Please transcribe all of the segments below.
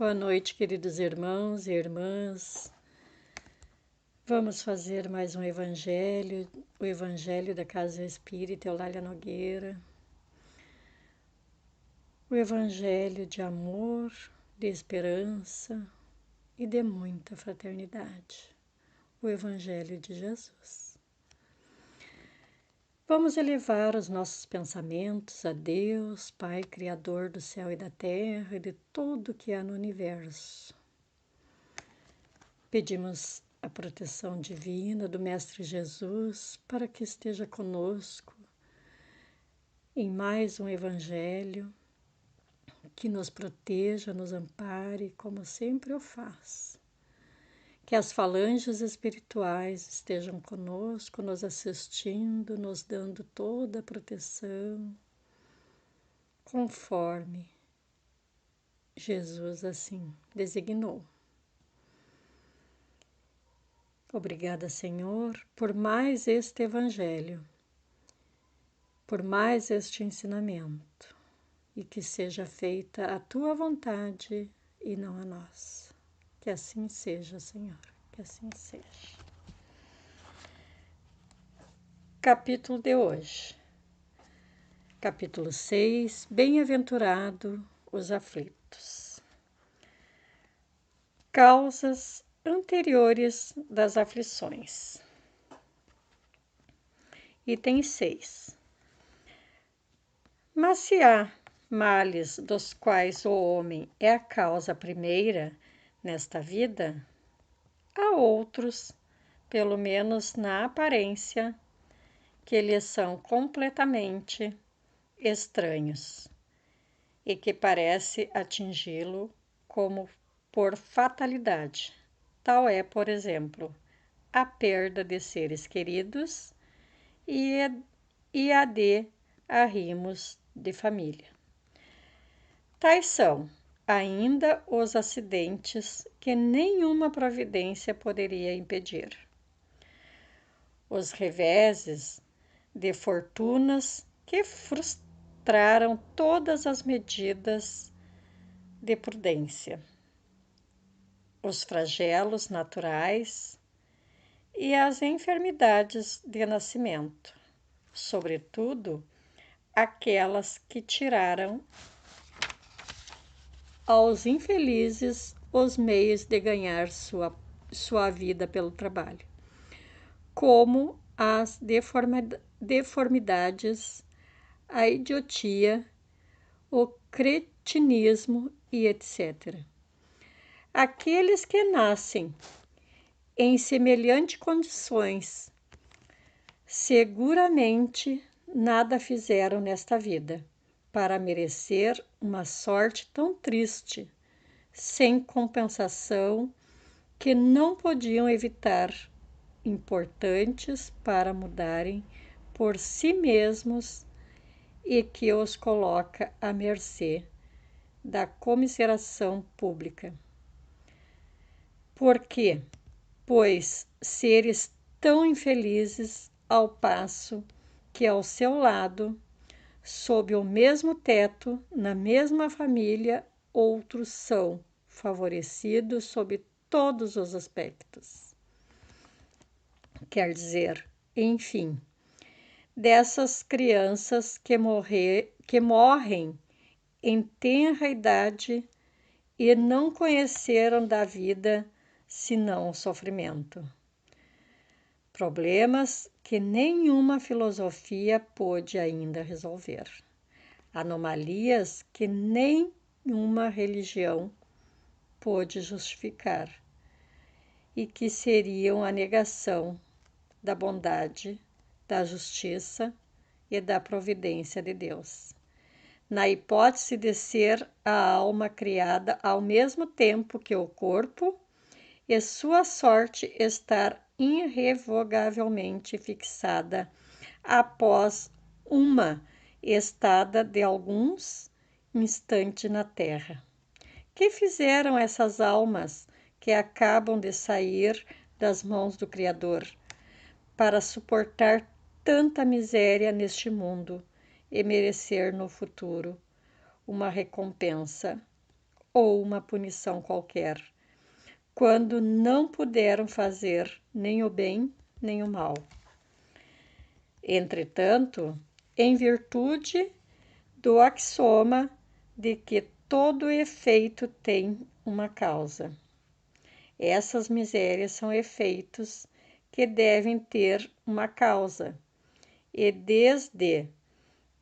Boa noite, queridos irmãos e irmãs. Vamos fazer mais um evangelho, o Evangelho da Casa Espírita Eulália Nogueira. O Evangelho de amor, de esperança e de muita fraternidade. O Evangelho de Jesus. Vamos elevar os nossos pensamentos a Deus, Pai Criador do céu e da terra e de tudo que há no universo. Pedimos a proteção divina do Mestre Jesus para que esteja conosco em mais um Evangelho, que nos proteja, nos ampare, como sempre o faz. Que as falanges espirituais estejam conosco, nos assistindo, nos dando toda a proteção, conforme Jesus assim designou. Obrigada, Senhor, por mais este Evangelho, por mais este ensinamento, e que seja feita a Tua vontade e não a nossa. Que assim seja, Senhor, que assim seja. Capítulo de hoje. Capítulo 6. Bem-aventurado os aflitos. Causas anteriores das aflições. Item 6. Mas se há males dos quais o homem é a causa primeira nesta vida, há outros, pelo menos na aparência, que lhe são completamente estranhos e que parece atingi-lo como por fatalidade. Tal é, por exemplo, a perda de seres queridos e a de arrimos de família. Tais são ainda os acidentes que nenhuma providência poderia impedir. Os reveses de fortunas que frustraram todas as medidas de prudência. Os flagelos naturais e as enfermidades de nascimento, sobretudo aquelas que tiraram aos infelizes os meios de ganhar sua vida pelo trabalho, como as deformidades, a idiotia, o cretinismo e etc. Aqueles que nascem em semelhantes condições seguramente nada fizeram nesta vida para merecer uma sorte tão triste, sem compensação, que não podiam evitar importantes para mudarem por si mesmos e que os coloca à mercê da comiseração pública. Por quê? Pois seres tão infelizes, ao passo que ao seu lado, sob o mesmo teto, na mesma família, outros são favorecidos sob todos os aspectos. Quer dizer, enfim, dessas crianças que morrem em tenra idade e não conheceram da vida senão o sofrimento. Problemas que nenhuma filosofia pôde ainda resolver. Anomalias que nenhuma religião pôde justificar e que seriam a negação da bondade, da justiça e da providência de Deus. Na hipótese de ser a alma criada ao mesmo tempo que o corpo e sua sorte estar irrevogavelmente fixada após uma estada de alguns instantes na terra. Que fizeram essas almas que acabam de sair das mãos do Criador para suportar tanta miséria neste mundo e merecer no futuro uma recompensa ou uma punição qualquer, quando não puderam fazer nem o bem nem o mal. Entretanto, em virtude do axioma de que todo efeito tem uma causa, essas misérias são efeitos que devem ter uma causa, e desde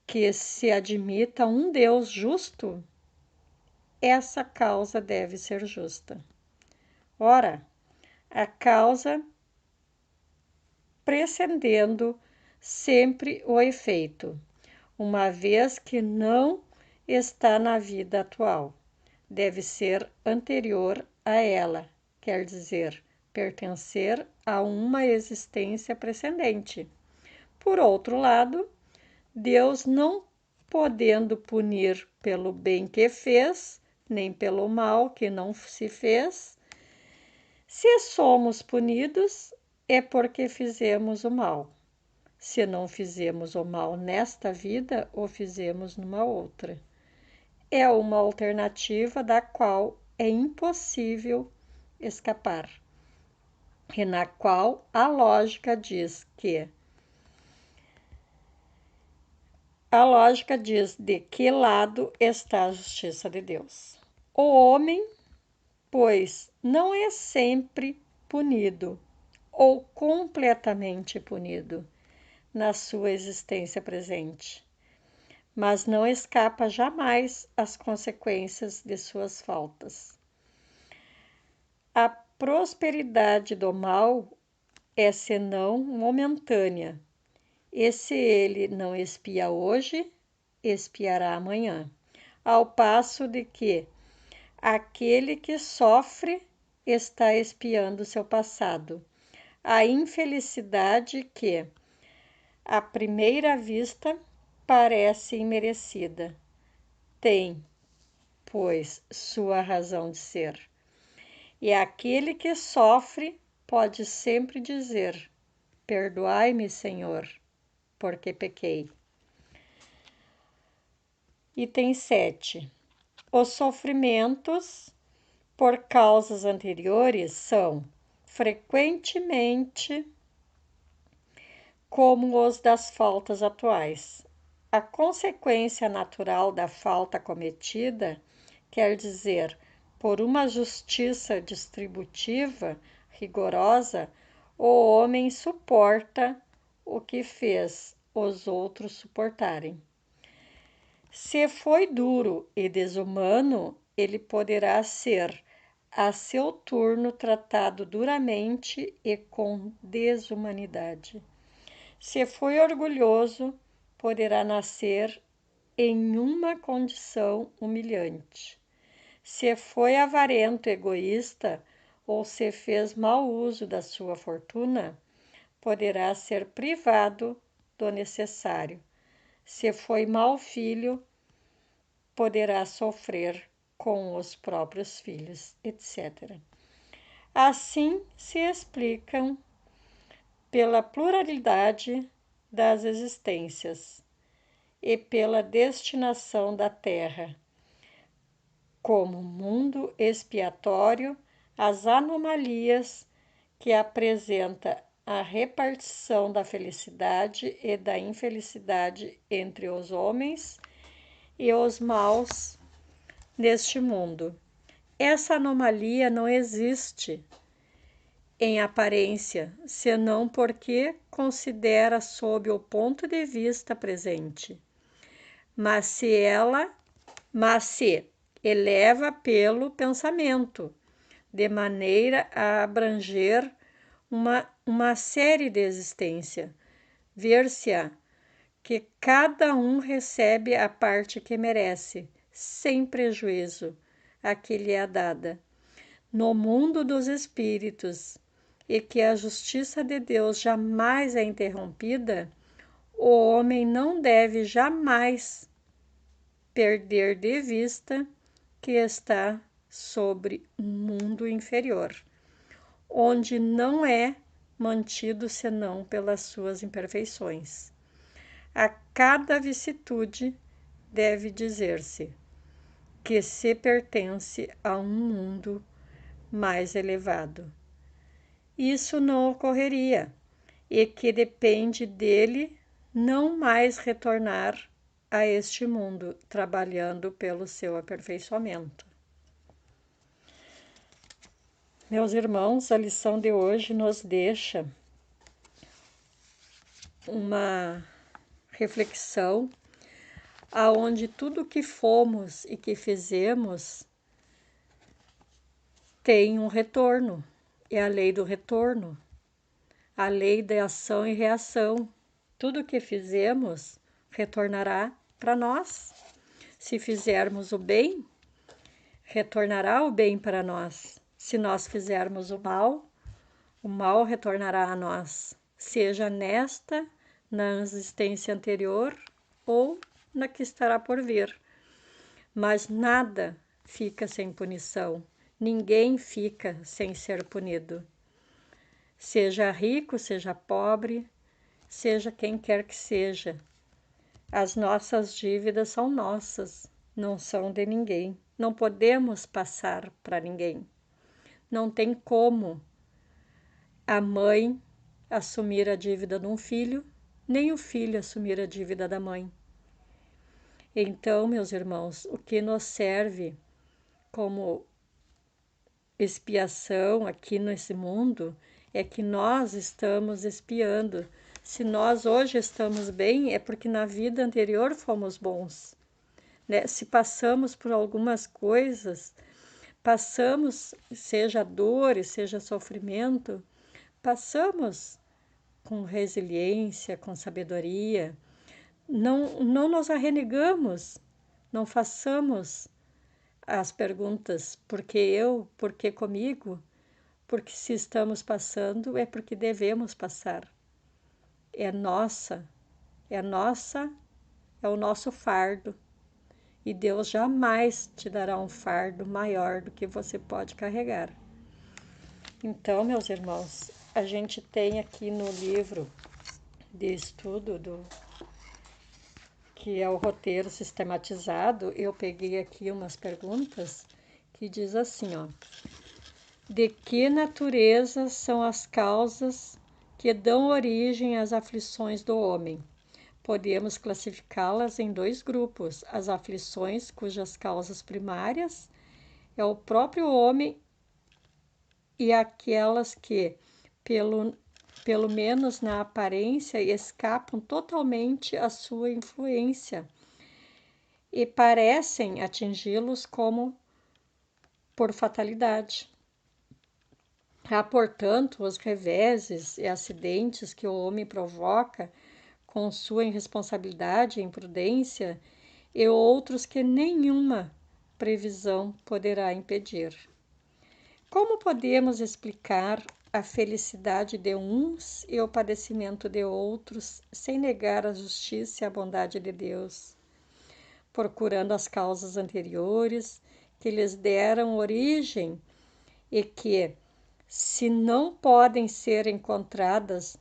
que se admita um Deus justo, essa causa deve ser justa. Ora, a causa precedendo sempre o efeito, uma vez que não está na vida atual, deve ser anterior a ela, quer dizer, pertencer a uma existência precedente. Por outro lado, Deus, não podendo punir pelo bem que fez, nem pelo mal que não se fez, se somos punidos, é porque fizemos o mal. Se não fizemos o mal nesta vida, o fizemos numa outra. É uma alternativa da qual é impossível escapar, e na qual a lógica diz de que lado está a justiça de Deus. O homem, pois, não é sempre punido ou completamente punido na sua existência presente, mas não escapa jamais às consequências de suas faltas. A prosperidade do mal é senão momentânea, e se ele não expia hoje, expiará amanhã, ao passo de que aquele que sofre está expiando seu passado, a infelicidade que, à primeira vista, parece imerecida, tem, pois, sua razão de ser. E aquele que sofre pode sempre dizer: perdoai-me, Senhor, porque pequei. Item 7. Os sofrimentos por causas anteriores são, frequentemente, como os das faltas atuais. A consequência natural da falta cometida, quer dizer, por uma justiça distributiva rigorosa, o homem suporta o que fez os outros suportarem. Se foi duro e desumano, ele poderá ser, a seu turno, tratado duramente e com desumanidade. Se foi orgulhoso, poderá nascer em uma condição humilhante. Se foi avarento, egoísta, ou se fez mau uso da sua fortuna, poderá ser privado do necessário. Se foi mau filho, poderá sofrer com os próprios filhos, etc. Assim se explicam pela pluralidade das existências e pela destinação da Terra como mundo expiatório as anomalias que apresenta a repartição da felicidade e da infelicidade entre os homens e os maus neste mundo. Essa anomalia não existe em aparência, senão porque considera sob o ponto de vista presente, mas se eleva pelo pensamento, de maneira a abranger uma série de existência, ver-se-á que cada um recebe a parte que merece, sem prejuízo a que lhe é dada, no mundo dos espíritos, e que a justiça de Deus jamais é interrompida, o homem não deve jamais perder de vista que está sobre um mundo inferior, onde não é mantido senão pelas suas imperfeições. A cada vicissitude deve dizer-se: que se pertence a um mundo mais elevado. Isso não ocorreria e que depende dele não mais retornar a este mundo, trabalhando pelo seu aperfeiçoamento. Meus irmãos, a lição de hoje nos deixa uma reflexão aonde tudo que fomos e que fizemos tem um retorno. É a lei do retorno, a lei da ação e reação. Tudo que fizemos retornará para nós. Se fizermos o bem, retornará o bem para nós. Se nós fizermos o mal retornará a nós, seja nesta, na existência anterior ou na que estará por vir. Mas nada fica sem punição, ninguém fica sem ser punido. Seja rico, seja pobre, seja quem quer que seja. As nossas dívidas são nossas, não são de ninguém. Não podemos passar para ninguém. Não tem como a mãe assumir a dívida de um filho, nem o filho assumir a dívida da mãe. Então, meus irmãos, o que nos serve como expiação aqui nesse mundo é que nós estamos expiando. Se nós hoje estamos bem, é porque na vida anterior fomos bons, né? Se passamos por algumas coisas, passamos, seja dor, seja sofrimento, passamos com resiliência, com sabedoria. Não nos arrenegamos, não façamos as perguntas por que eu, por que comigo, porque se estamos passando é porque devemos passar. É nossa, é o nosso fardo. E Deus jamais te dará um fardo maior do que você pode carregar. Então, meus irmãos, a gente tem aqui no livro de estudo que é o roteiro sistematizado, eu peguei aqui umas perguntas que diz assim, ó: de que natureza são as causas que dão origem às aflições do homem? Podemos classificá-las em dois grupos: as aflições cujas causas primárias é o próprio homem e aquelas que, pelo menos na aparência, escapam totalmente à sua influência e parecem atingi-los como por fatalidade. Há, portanto, os reveses e acidentes que o homem provoca com sua irresponsabilidade e imprudência, e outros que nenhuma previsão poderá impedir. Como podemos explicar a felicidade de uns e o padecimento de outros, sem negar a justiça e a bondade de Deus, procurando as causas anteriores que lhes deram origem e que, se não podem ser encontradas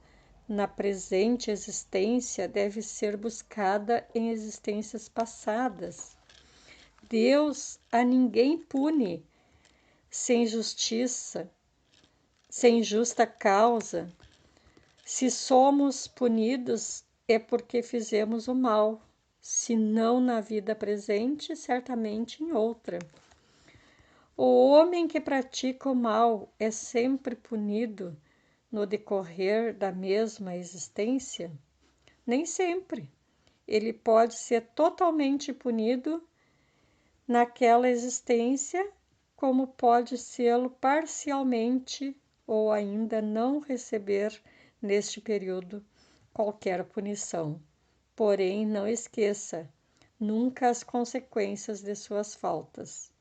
na presente existência, deve ser buscada em existências passadas? Deus a ninguém pune sem justiça, sem justa causa. Se somos punidos é porque fizemos o mal, se não na vida presente, certamente em outra. O homem que pratica o mal é sempre punido no decorrer da mesma existência? Nem sempre. Ele pode ser totalmente punido naquela existência, como pode sê-lo parcialmente ou ainda não receber neste período qualquer punição. Porém, não esqueça nunca as consequências de suas faltas.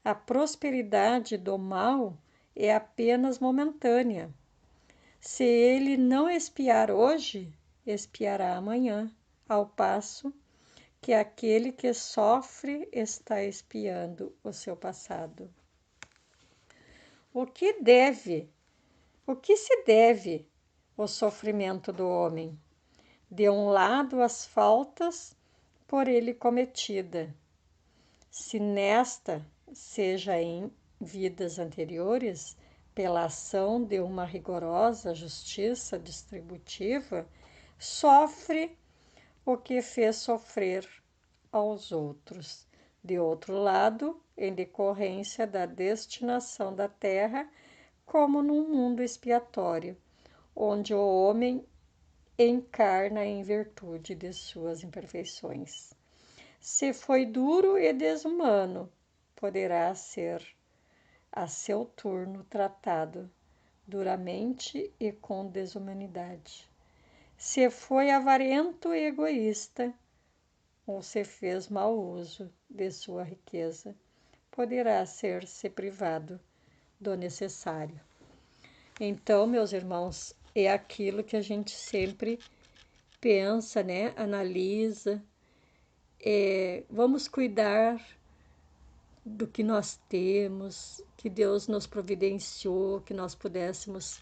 A prosperidade do mal é apenas momentânea. Se ele não expiar hoje, expiará amanhã, ao passo que aquele que sofre está expiando o seu passado. O que se deve o sofrimento do homem? De um lado, as faltas por ele cometida, Se nesta, seja em vidas anteriores, pela ação de uma rigorosa justiça distributiva, sofre o que fez sofrer aos outros. De outro lado, em decorrência da destinação da terra, como num mundo expiatório, onde o homem encarna em virtude de suas imperfeições. Se foi duro e desumano, poderá ser a seu turno tratado duramente e com desumanidade. Se foi avarento e egoísta, ou se fez mau uso de sua riqueza, poderá ser-se privado do necessário. Então, meus irmãos, é aquilo que a gente sempre pensa, né? Analisa. Vamos cuidar do que nós temos, que Deus nos providenciou, que nós pudéssemos,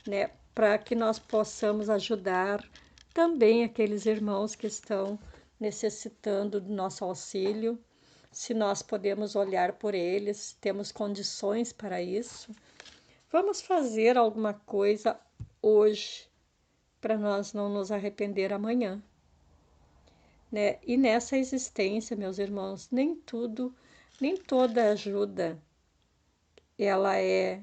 né? Para que nós possamos ajudar também aqueles irmãos que estão necessitando do nosso auxílio. Se nós podemos olhar por eles, temos condições para isso, vamos fazer alguma coisa hoje para nós não nos arrepender amanhã, né? E nessa existência, meus irmãos, nem toda ajuda ela é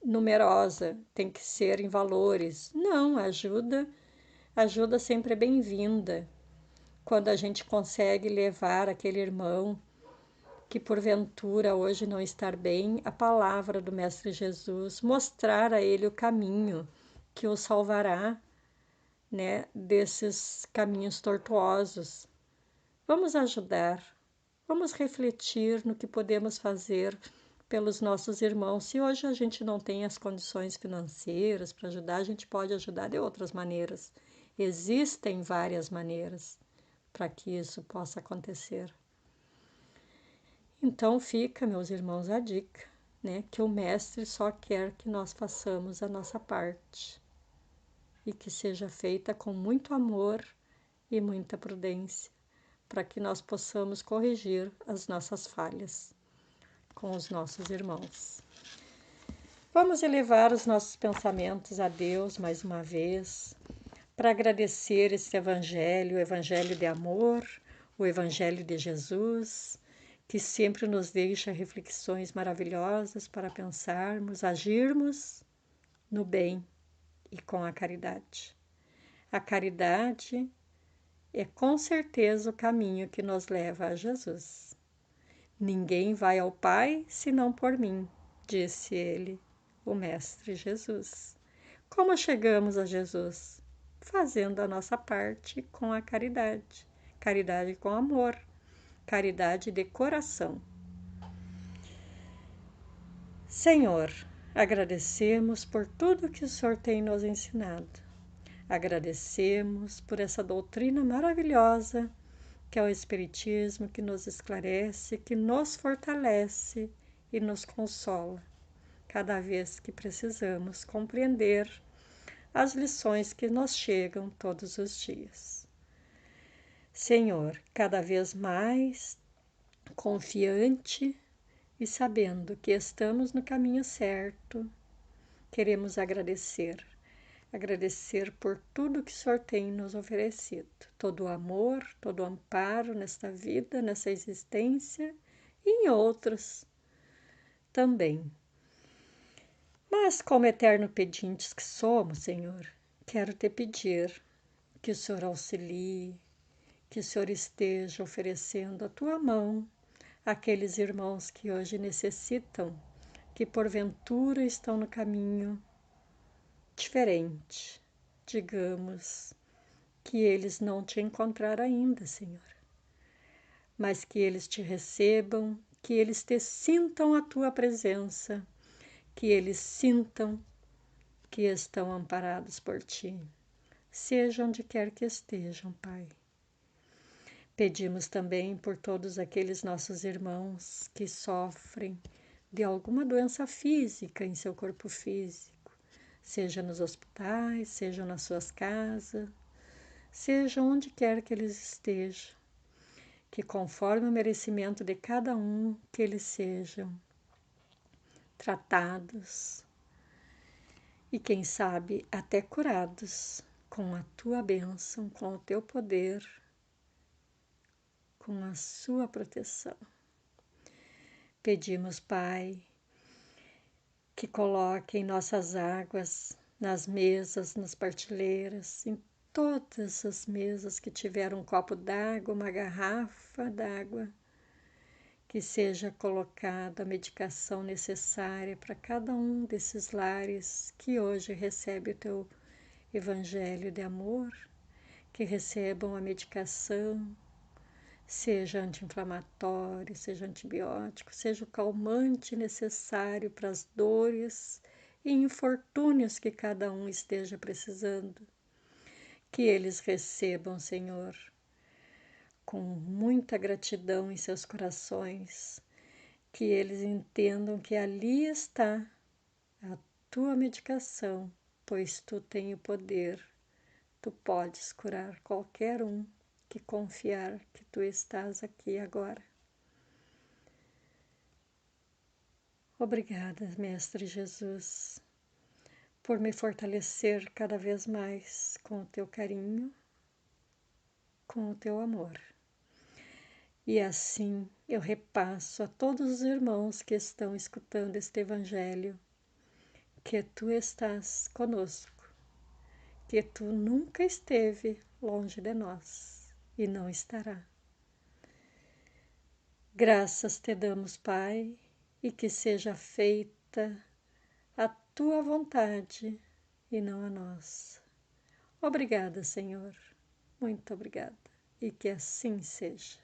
numerosa, tem que ser em valores. Não, ajuda sempre é bem-vinda. Quando a gente consegue levar aquele irmão que porventura hoje não estar bem, a palavra do Mestre Jesus, mostrar a ele o caminho que o salvará, né, desses caminhos tortuosos. Vamos ajudar, vamos refletir no que podemos fazer pelos nossos irmãos. Se hoje a gente não tem as condições financeiras para ajudar, a gente pode ajudar de outras maneiras. Existem várias maneiras para que isso possa acontecer. Então fica, meus irmãos, a dica, né, que o Mestre só quer que nós façamos a nossa parte e que seja feita com muito amor e muita prudência, para que nós possamos corrigir as nossas falhas com os nossos irmãos. Vamos elevar os nossos pensamentos a Deus mais uma vez, para agradecer este Evangelho, o Evangelho de amor, o Evangelho de Jesus, que sempre nos deixa reflexões maravilhosas para pensarmos, agirmos no bem e com a caridade. A caridade é com certeza o caminho que nos leva a Jesus. Ninguém vai ao Pai senão por mim, disse ele, o Mestre Jesus. Como chegamos a Jesus? Fazendo a nossa parte com a caridade. Caridade com amor. Caridade de coração. Senhor, agradecemos por tudo que o Senhor tem nos ensinado. Agradecemos por essa doutrina maravilhosa que é o Espiritismo, que nos esclarece, que nos fortalece e nos consola cada vez que precisamos compreender as lições que nos chegam todos os dias. Senhor, cada vez mais confiante e sabendo que estamos no caminho certo, queremos agradecer por tudo que o Senhor tem nos oferecido, todo o amor, todo o amparo nesta vida, nessa existência e em outras também. Mas como eterno pedintes que somos, Senhor, quero te pedir que o Senhor auxilie, que o Senhor esteja oferecendo a tua mão àqueles irmãos que hoje necessitam, que porventura estão no caminho diferente. Digamos que eles não te encontraram ainda, Senhor, mas que eles te recebam, que eles te sintam a tua presença, que eles sintam que estão amparados por ti, seja onde quer que estejam, Pai. Pedimos também por todos aqueles nossos irmãos que sofrem de alguma doença física em seu corpo físico, seja nos hospitais, seja nas suas casas, seja onde quer que eles estejam, que conforme o merecimento de cada um, que eles sejam tratados e quem sabe até curados com a tua bênção, com o teu poder, com a sua proteção. Pedimos, Pai, que coloque em nossas águas, nas mesas, nas partilheiras, em todas as mesas que tiveram um copo d'água, uma garrafa d'água, que seja colocada a medicação necessária para cada um desses lares que hoje recebe o teu evangelho de amor, que recebam a medicação, seja anti-inflamatório, seja antibiótico, seja o calmante necessário para as dores e infortúnios que cada um esteja precisando. Que eles recebam, Senhor, com muita gratidão em seus corações, que eles entendam que ali está a tua medicação, pois tu tens o poder, tu podes curar qualquer um que confiar que tu estás aqui agora. Obrigada, Mestre Jesus, por me fortalecer cada vez mais com o teu carinho, com o teu amor. E assim eu repasso a todos os irmãos que estão escutando este Evangelho, que tu estás conosco, que tu nunca esteve longe de nós e não estará. Graças te damos, Pai, e que seja feita a tua vontade e não a nossa. Obrigada, Senhor, muito obrigada, e que assim seja.